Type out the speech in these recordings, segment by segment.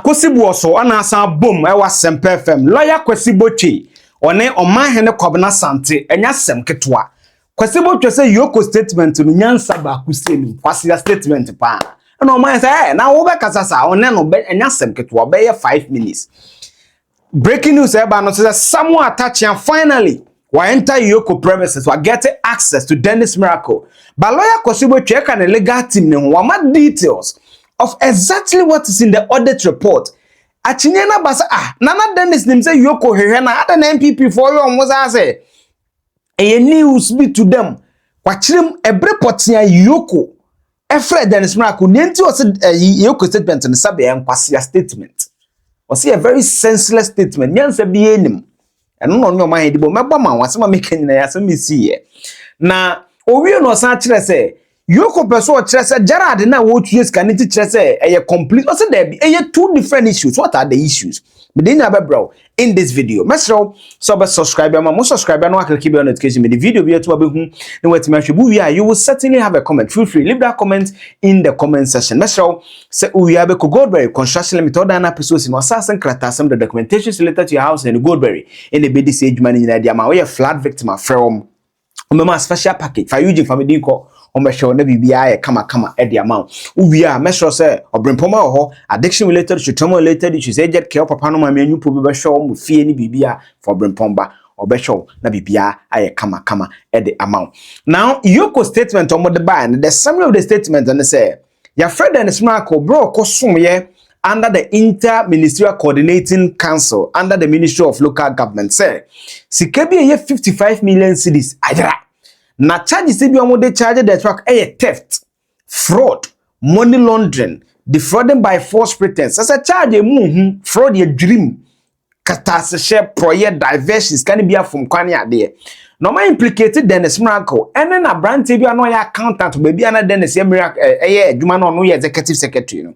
akosibu so ana asan bom e wa Sempe FM lawyer Kwesi Botchway one Omanhene kwabena sante enya sem ketwa Kwesi Botchway say EOCO statement no nyansa ba kuseni kwasi statement pa na Omanhene say na wo be kasasa one no be enya sem ketwa be 5 minutes breaking news eba no say someone attaching finally we enter EOCO premises we get access to Dennis Miracles but lawyer Kwesi Botchway can legal team ne ho ma details of exactly what is in the audit report. Achinyena basa nana Dennis nim say EOCO hehe na ada na MPP for you on say e news be to them. Kwachirem every potia EOCO efre Dennis Miracles nenti o say EOCO statement no sabe enkwase statement. O say a very senseless statement. Nyansa bi enim. Eno no Omanhene di bo meba ma wasema mekanyina ya say me see ye. Na owie no san kire say EOCO person o kire say Gerard na wo tue scanning kire say e complete. O say there be two different issues. What are the issues? Me dey na bro in this video. Mesro so be subscribe ma mo subscribe no click bell notification me the video be to be hu na wait me hwebu wi you will certainly have a comment. Feel free leave that comment in the comment section. Mesro say we have a Goldberry construction limited order na episodes no asasen krata some the documentation related to your house in the Goldberry in the BDC age money in the ma we flood victim from Mama special package for you family ko show na bibia e kama e the amount uwia mesro say obrempoma ho addiction related to trauma related issues aged care papa no ma me anyu po be show mu fie ni bibia for brempomba show na bibia aye kama e the amount. Now EOCO statement on the buy and the summary of the statement and say your friend Dennis Miracles bro ko somye under the Inter-Ministerial Coordinating Council under the Ministry of Local Government say sikebi 55 million cedis ajara na charges bi omo de charge the truck theft, fraud, money laundering, defrauding by false pretense. As a charge fraud your dream katase share project diversions can be from kwani ade. No ma implicated Dennis Miracles ene na brand bi ano ya accountant baby ana Dennis Miracles adwuma no ye executive secretary no.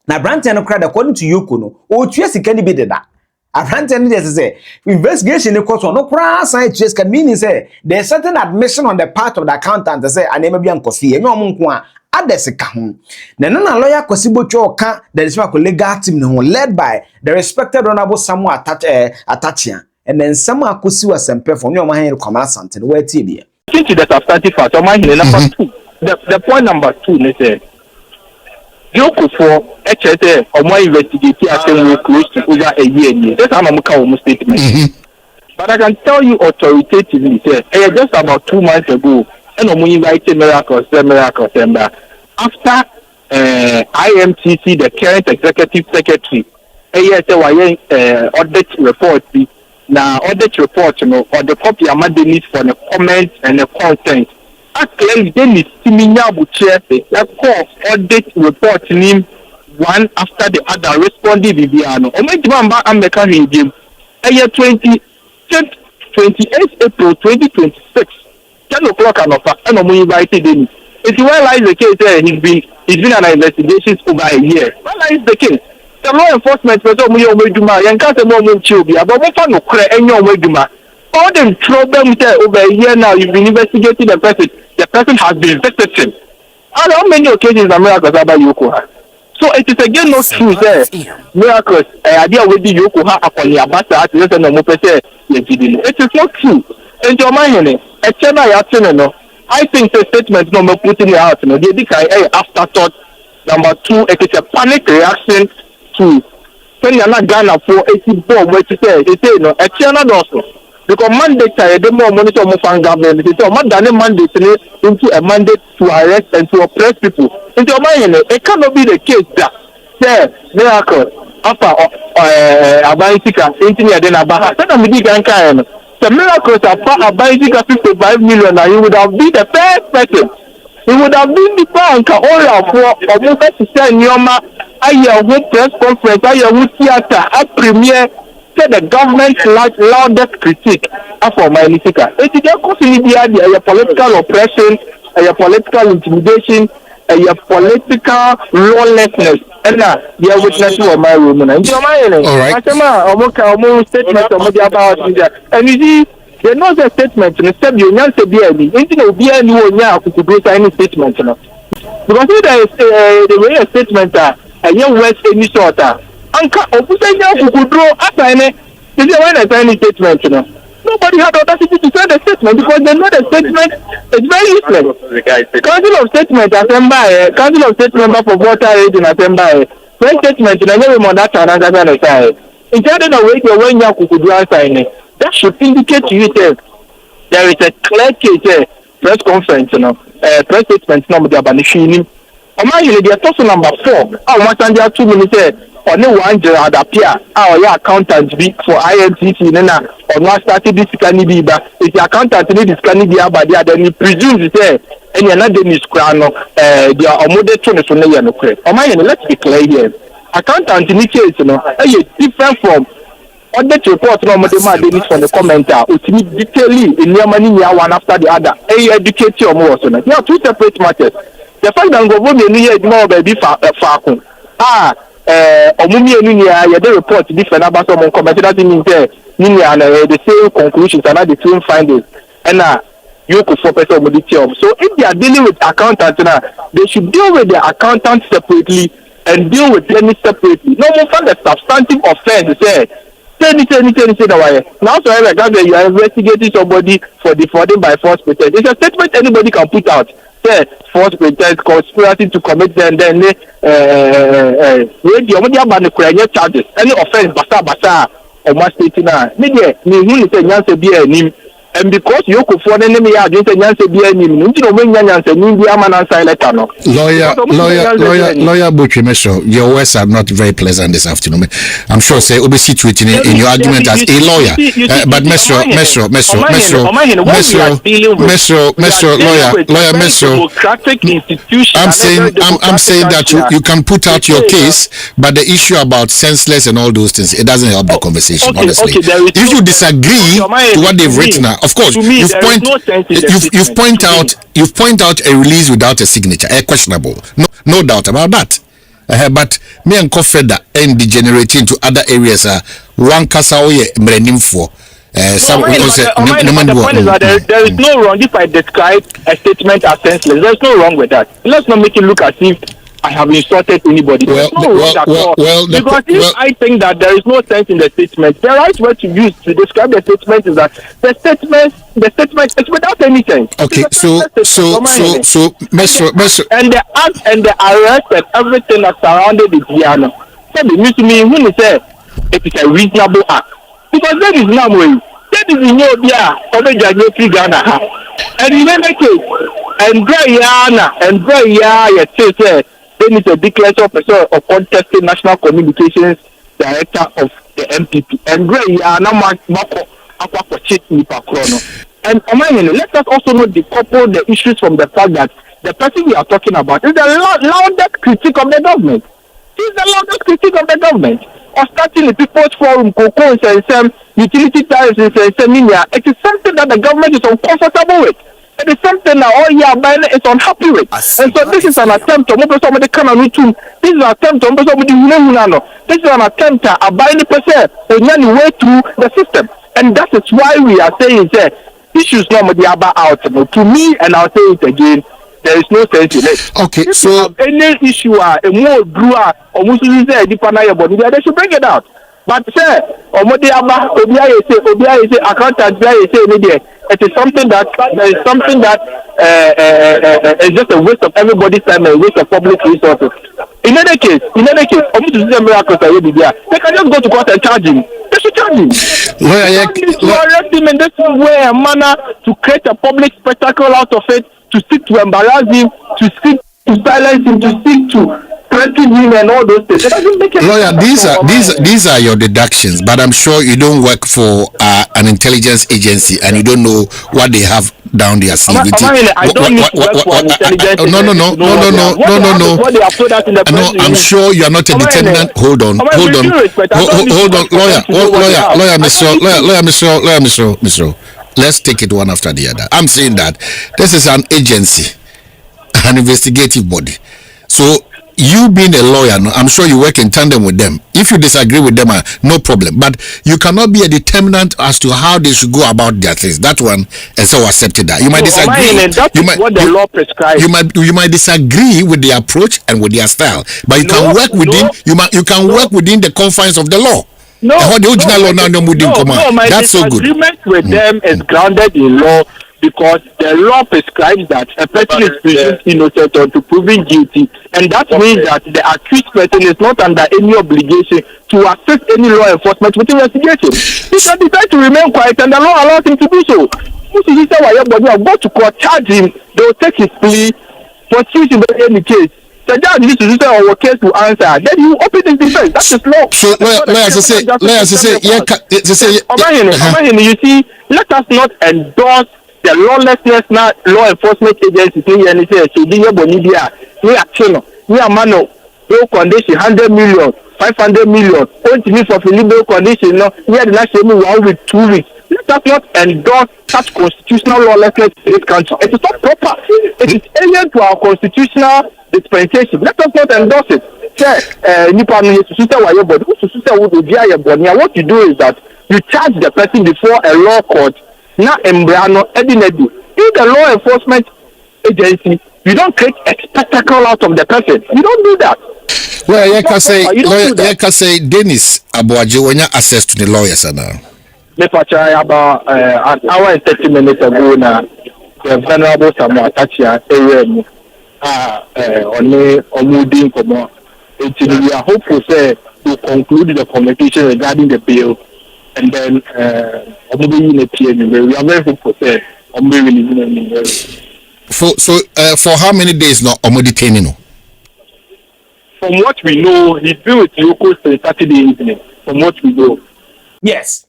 Na brand no crowd according to EOCO no o tue sika ni bi deda. Apparently, they say investigation in court no sign chase can mean say there's certain admission on the part of the accountant to say I never be uncoffee. No monk adesika ho. Na lawyer Kwesi Botchway ka the Miracles legal team led by the respected honorable Samuel Atachia and then Samuel Akosi was Sempe from Omanhene kwabena sante where tie. Since the substantive part Omanhene number 2. The point number 2 they say EOCO for HSA or more investigating will close to over a year. That's how I'm statement. But I can tell you authoritatively, just about 2 months ago, and I'm invited Miracles after IMTC, the current executive secretary, audit report. Now audit report, or the copy of Dennis for the comments and the content. Actually, Dennis audit report name one after the other responding Bibiano. Omejimamba American game. 28 April 2026. 10 o'clock and offer. And I'm invited Dennis. If you realize the case, he's been an investigation over a year. Well, is the case. The law enforcement person Omejuma, Yankasa Momuchiobi, but what no cre any Omejuma. All the problem over a year now, you've been investigating the person. The person has been visited. How many occasions are Miracles about EOCO? So it is again not true there. Miracles, idea with the EOCO upon the Abasa, it is not true. And to Omanhene, I think the statement no more putting it out. They think afterthought. Number 2, it is a panic reaction to when you're not Ghana for 80 bomb, what you say, they say no, also. Because mandate the more monitor more fan government. It's more than a mandate into a mandate to arrest and to oppress people. Into Omanhene, it cannot be the case that Miracles after Aboagye engineer then Abaha. Then I'm the Miracles are Aboagye 55 million, and he would have been the first person. He would have been the bank for almost to say Nyoma. I press conference, I theater, I premiere. The government's loudest critique for my Nisika. It is a political oppression, a political intimidation, a political lawlessness. And now you are witnessing of my woman. And you statement and you see, there no statement instead you not say be any statement. Because there is the way a statement a young West any sort Anka Opusenya Kukudro assign when I sign a statement, you know. Nobody had audacity to sign the statement because they know the statement is very useless. Council of Statement Assembly, Council of State Member for Water Aid in Assembly. When statement, you know, we that another side. Instead of waiting when you could sign it, that should indicate to you that there is a clear case, press conference, you know, press statement, number of Banishini. Omanhene, they are also number 4. I want to 2 minutes. Only one Gerard appear. Our accountant be for IMTC, Nena, or not started this can be, but if the accountant need this can be about the other, he presumes it, and you're not Dennis Crano, they are a model to the okay. Omanhene, let's be clear here. Accountant in the case, you know, is different from audit report, no matter what Dennis from the commenter, which need detailing in your money one after the other. Educate your more, so there are 2 separate matters. The fact that Bawumia need more baby Falcon. Omumi Nunia, you don't report different about someone comment that means Nunia and the same conclusions and the same findings. And you could focus on the job. So if they are dealing with accountants now, they should deal with the accountants separately and deal with Dennis separately. No more find the substantive offense. Say now, so you are investigating somebody for defrauding by false pretense. It's a statement anybody can put out. Say false pretense, conspiracy to commit, then charges. Any offense, basa, or must state now. Media, me say Nancy be a name. And because you could for an enemy, I didn't Nancy be a name. You know, when Nancy, India man and silent. Lawyer Botchway, your words are not very pleasant this afternoon. I'm sure say be situated in your argument as a lawyer. But Mesro, I'm saying that you can put out your case, but the issue about senseless and all those things, it doesn't help the conversation, honestly. If you disagree to what they've written, of course, you've point out a release without a signature, questionable. No doubt about that. But me and Kofeda and degenerate into other areas. One kasaoye mrenim for. The point is that there is no wrong if I describe a statement as senseless. There's no wrong with that. Let's not make it look as if I have insulted anybody. There's no wrong at all. Because if I think that there is no sense in the statement, the right word to use to describe the statement is that the statement is without any sense. Okay, so and the act and the arrest and everything that surrounded the piano. So the music me when they say it is a reasonable act. Because that is not way. That is in your Ghana. And in any case, and Brian, then it's a declaration officer of contested national communications director of the MPP. And and let us also not decouple the issues from the fact that the person we are talking about is the loudest critique of the government. He's the loudest critique of the government. Or starting the People's Forum, Cocoa and some utility tariffs and seminar. It is something that the government is uncomfortable with. It is something that all is unhappy with. And so this is an attempt to move somebody can routine. This is an attempt to move somebody this is an attempt to abide the person and way through the system. And that is why we are saying that issues normally are out. To me, and I'll say it again, there is no sense in it. Okay, if so any issue a more brewer or Muslims say they should bring it out. But say Obiaye say accountant say it is something that is just a waste of everybody's time and a waste of public resources. In any case, Miracles Aboagye, they can just go to court and charge him. They should charge him. Arrest him in this way and manner to create a public spectacle out of it, to seek to embarrass him, to seek to silence him, to seek to threaten him and all those things. Lawyer, these are your deductions, but I'm sure you don't work for an intelligence agency and you don't know what they have down their sleeve. I don't need to work for an intelligence agency. No. What they have told us in the press. No, I'm sure you are not a determinant. Hold on, lawyer, Mr. Let's take it one after the other. I'm saying that this is an agency, an investigative body. So you being a lawyer, no, I'm sure you work in tandem with them. If you disagree with them, no problem. But you cannot be a determinant as to how they should go about their things. That one, and so accepted that. You might disagree. What the law prescribes. You might disagree with the approach and with their style, but you can work within. You can work within the confines of the law. My That's so good. Agreement with them is grounded in law because the law prescribes that a person is presumed innocent until proven guilty, and that means that the accused person is not under any obligation to assist any law enforcement with investigation. He can decide to remain quiet, and the law allows him to do so. If he says go to court, charge him, they will take his plea, prosecute him in any case. The judge needs to say our case to answer. Then you open his defense. That's his law. So Omanhene, you see, let us not endorse the lawlessness now law enforcement agencies in the so be your Bolivia. We are chino. We are mano. Bail condition 100 million, 500 million. Only for bail condition. No, we are the national 1 week, 2 weeks. Let us not endorse such constitutional lawlessness in this country. It is not proper. It is alien to our constitutional dispensation. Let us not endorse it. What you do is that you charge the person before a law court. Now, Embriano, Edinedu. In the law enforcement agency, you don't create a spectacle out of the person. You don't do that. Well, you can say Dennis Aboagye when you access to the lawyers now. About an hour and 30 minutes ago now, the Venerable Samuel Tachia we are hopeful to conclude the communication regarding the bill, and then we are very hopeful for how many days now detaining? From what we know, he's been with EOCO till Saturday evening. From what we know. Yes.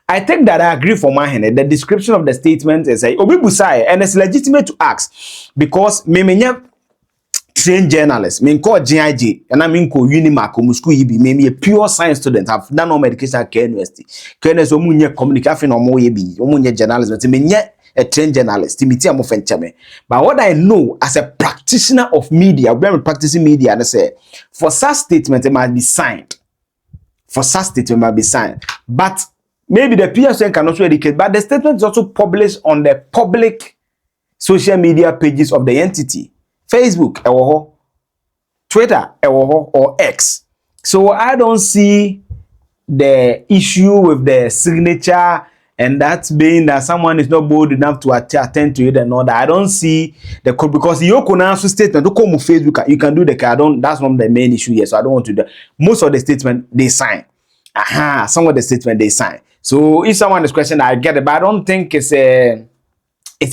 I think that I agree for Mahene. The description of the statement is a Obibusai, and it's legitimate to ask because me trained journalist, me call GIG, and I mean call Unimac, school be me a pure science student. I've done all medication at University. Kenes omunye communication or more be omunye journalism. Me a trained journalist. Timothy Amofenchame. But what I know as a practitioner of media, when I'm practicing media, and I say for such statement it must be signed. For such statement it must be signed, but maybe the PSN can also educate, but the statement is also published on the public social media pages of the entity. Facebook, Twitter, or X. So I don't see the issue with the signature and that being that someone is not bold enough to attend to it and all that. I don't see the code because EOCO now statement, don't come on Facebook, you can do the that's one of the main issue here. So I don't want to do most of the statement they sign. Some of the statement they sign. So if someone is questioning, I get it, but I don't think it's a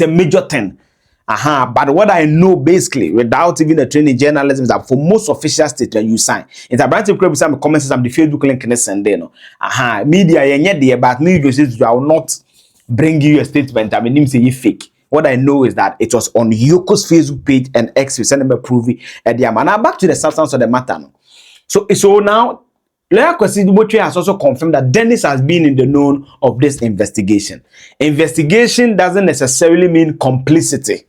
major thing. But what I know basically, without even the training journalism, is that for most official statement you sign. It's a branch of crap. Some comments, some the Facebook link and send there. Media there, but media says I will not bring you a statement. I mean, him say you fake. What I know is that it was on EOCO's Facebook page and X. We send them a proof at the Now back to the substance of the matter. So now. Kwesi Botchway has also confirmed that Dennis has been in the know of this investigation. Investigation doesn't necessarily mean complicity.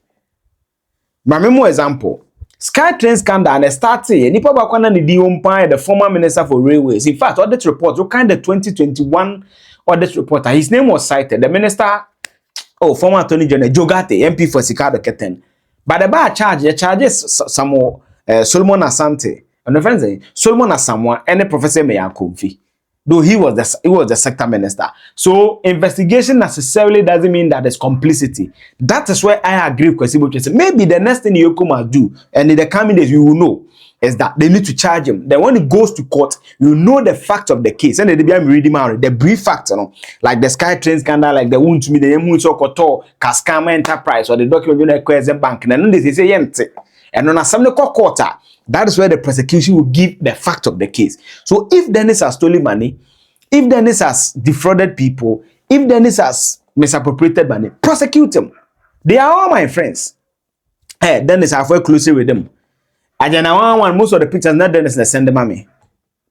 Mamemo example, SkyTrain scandal and started nipa bakwana ni di umpa the former minister for railways. In fact, audit report, what kind of 2021 audit report, his name was cited. The minister, former Attorney General Jogate, MP for Sikado Keten. But the bar charges some more Solomon Asante. And the friends say Solomon Asamoah and Professor Meyankomfi, though he was the sector minister. So investigation necessarily doesn't mean that there's complicity. That is where I agree with Kwesi Botchway. Maybe the next thing EOCO must do, and in the coming days we will know, is that they need to charge him. Then when it goes to court, you know the facts of the case. And they be reading out the brief facts, like the SkyTrain scandal, like the wound to me, the Emunso Kaskama Enterprise, or the document Kwesi Bank. And then they say yente. And on a Sunday quarter. That is where the prosecution will give the fact of the case. So if Dennis has stolen money, if Dennis has defrauded people, if Dennis has misappropriated money, prosecute him. They are all my friends. Hey, Dennis, I've worked closely with them. And then I want most of the pictures, not Dennis, they send them mommy.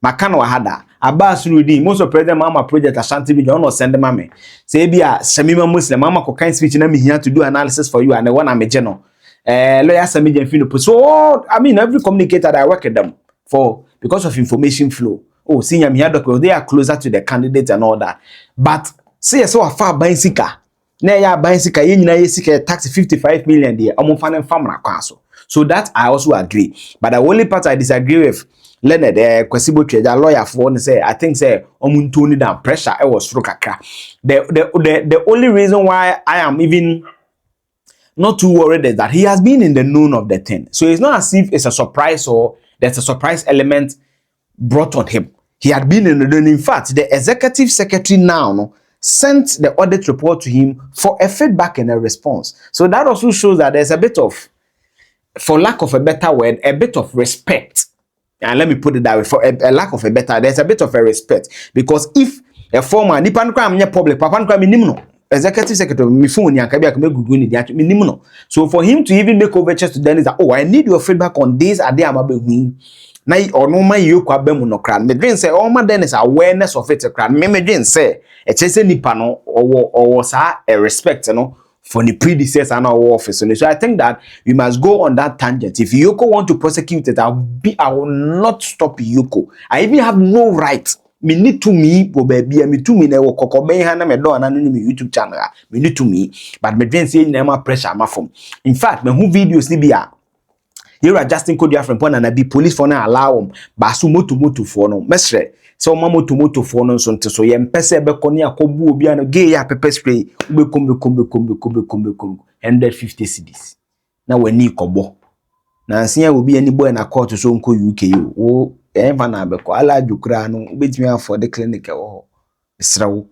Makano Wahada, Abbas Rudi, most of President Mama project Ashanti video, not send them mommy. Say, be a Shamima Muslim, Mama cocaine speech, and I'm here to do analysis for you, and the one I'm a general. lawyer Sammy Fino. So I mean every communicator that I work with them for because of information flow. Oh, senior me they are closer to the candidate and all that. But say so far buying sika. Na ya buying sika yen na sika tax 55 million there. I'm fan farm na kwaso. So that I also agree. But the only part I disagree with Leonard Kwesi Botchway, the lawyer for one say I think say omuntoni down pressure I was through kakra. The only reason why I am even not too worried is that he has been in the known of the thing. So it's not as if it's a surprise or there's a surprise element brought on him. He had been in the known. In fact, the executive secretary now sent the audit report to him for a feedback and a response. So that also shows that there's a bit of, for lack of a better word, a bit of respect. And let me put it that way, for a lack of a better, there's a bit of a respect. Because if a former Nipan crime public, Papan crime minimum, executive secretary, me phone ya kabi akame gugu ni dia minimum. So for him to even make overtures to Dennis that, oh, I need your feedback on this, ade amabe na or no man EOCO abemu no kran. Me dream say all my Dennis awareness of it kran. Me dream say e chese nipa no or sa a respect no for the predecessor and our office. So I think that we must go on that tangent. If EOCO want to prosecute it, I will not stop EOCO. I even have no right. Me need to me, go baby, me to me na wo kokobe ha na me do na no me YouTube channel. Me need to me, but me dream say na pressure ma from. In fact, me who videos ni bia. You are adjusting code your friend na be police for na allow them. Ba so moto for no. Mesre so moto for no so so ye mpese be koni akobu obi an gay ya pepper spray be kombe 150 cedis na wani kobo na ansia obi ani boy na court so nko UK wo enva na be ko ala djukra no betimi afford the clinic e wo srawo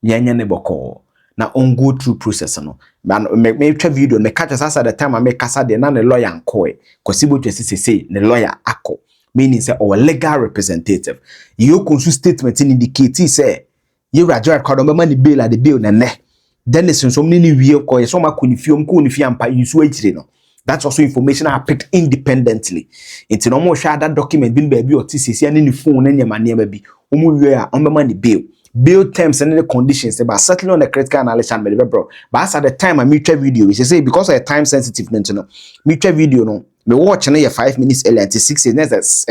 yanya ne boko na on go through process no me twa video me catch us at the time I make kasa de na ne lawyer nko e Kwesi Botchway say ne lawyer akọ meaning say our legal representative EOCO statement indicate say you rajo record on money bail at the bail na ne Dennis so many EOCO so ma kunifiom ko unifia mpa yusu agire no. That's also information I picked independently. It's no more share that document bin baby or TCC and any phone and your money baby. We are on the money bail. Bail terms and the conditions about settling on the critical analysis and bro. But at the time I mutual video, we say because of time sensitive no mutual video no. Me watch na 5 minutes earlier until 6 that's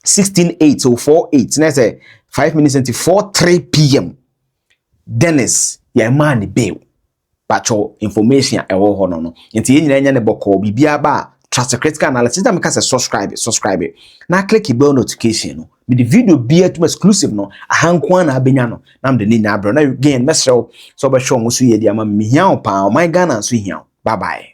16:08 so 4:08 na 5 minutes until 4:03 p.m. Dennis ya man bail. Pacho information e wo ho no nti yenyina nya ne boko bibia ba trust critical analysis da make say subscribe na click the bell notification no me the video be at exclusive no ahanko na abenya no na me de nya abro na again mesrew so be show mo so ye dia ma me hia o pa o my Ghana so hia bye bye.